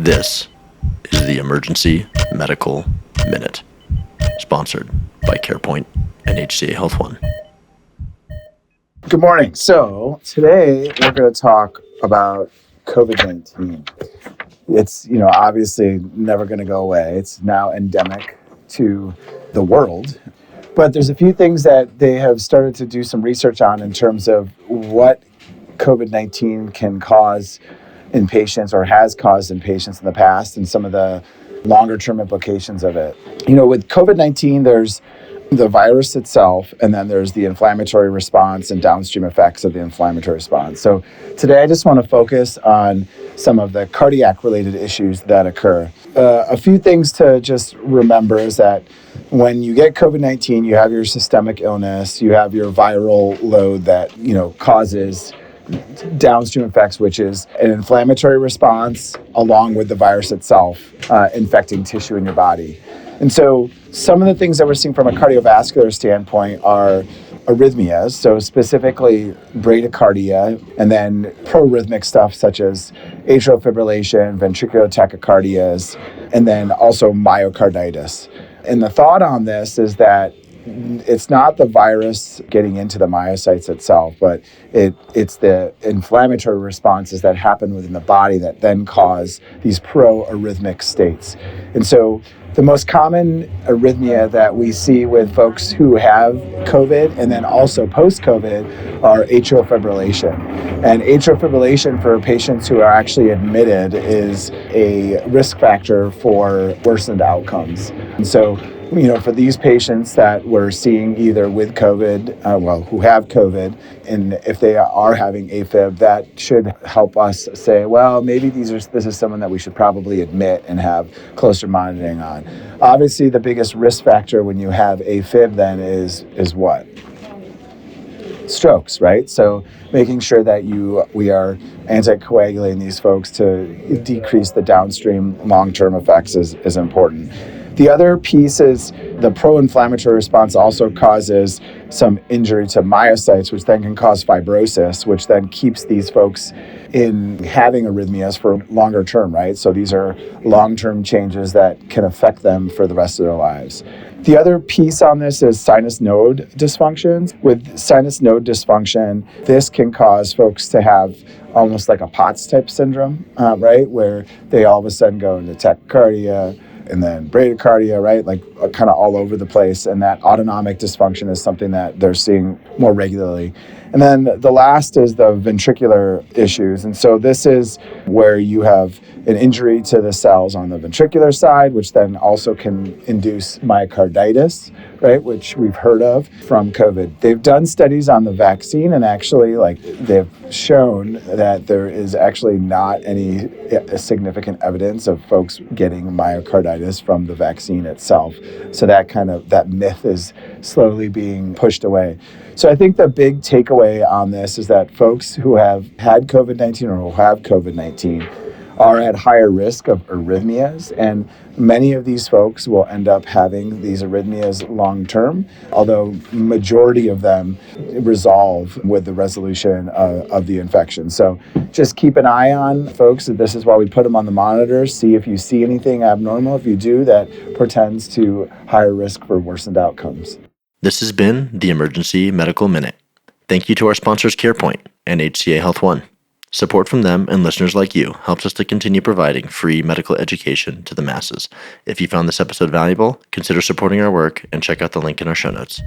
This is the Emergency Medical Minute, sponsored by CarePoint and HCA Health One. Good morning. So today we're going to talk about COVID-19. It's, obviously never going to go away. It's now endemic to the world. But there's a few things that they have started to do some research on in terms of what COVID-19 can cause in patients or has caused in patients in the past and some of the longer term implications of it. With COVID-19, there's the virus itself, and then there's the inflammatory response and downstream effects of the inflammatory response. So today I just want to focus on some of the cardiac related issues that occur. A few things to just remember is that when you get COVID-19, you have your systemic illness, you have your viral load that, causes downstream effects, which is an inflammatory response along with the virus itself infecting tissue in your body. And so some of the things that we're seeing from a cardiovascular standpoint are arrhythmias, so specifically bradycardia, and then proarrhythmic stuff such as atrial fibrillation, ventricular tachycardias, and then also myocarditis. And the thought on this is that it's not the virus getting into the myocytes itself, but it's the inflammatory responses that happen within the body that then cause these proarrhythmic states. And so the most common arrhythmia that we see with folks who have COVID and then also post-COVID are atrial fibrillation. And atrial fibrillation for patients who are actually admitted is a risk factor for worsened outcomes. And so for these patients that we're seeing either with COVID, who have COVID, and if they are having AFib, that should help us say, well, maybe this is someone that we should probably admit and have closer monitoring on. Obviously, the biggest risk factor when you have AFib then is what? Strokes, right? So making sure that we are anticoagulating these folks to decrease the downstream long-term effects is important. The other piece is the pro-inflammatory response also causes some injury to myocytes, which then can cause fibrosis, which then keeps these folks in having arrhythmias for longer term, right? So these are long-term changes that can affect them for the rest of their lives. The other piece on this is sinus node dysfunctions. With sinus node dysfunction, this can cause folks to have almost like a POTS type syndrome, right? Where they all of a sudden go into tachycardia, and then bradycardia, right? Like kind of all over the place. And that autonomic dysfunction is something that they're seeing more regularly. And then the last is the ventricular issues. And so this is where you have an injury to the cells on the ventricular side, which then also can induce myocarditis, right? Which we've heard of from COVID. They've done studies on the vaccine, and actually they've shown that there is actually not any significant evidence of folks getting myocarditis from the vaccine itself. So that myth is slowly being pushed away. So I think the big takeaway on this is that folks who have had COVID-19 or who have COVID-19 are at higher risk of arrhythmias, and many of these folks will end up having these arrhythmias long term, although majority of them resolve with the resolution of the infection. So just keep an eye on folks. This is why we put them on the monitor. See if you see anything abnormal. If you do, that portends to higher risk for worsened outcomes. This has been the Emergency Medical Minute. Thank you to our sponsors CarePoint and HCA Health One. Support from them and listeners like you helps us to continue providing free medical education to the masses. If you found this episode valuable, consider supporting our work and check out the link in our show notes.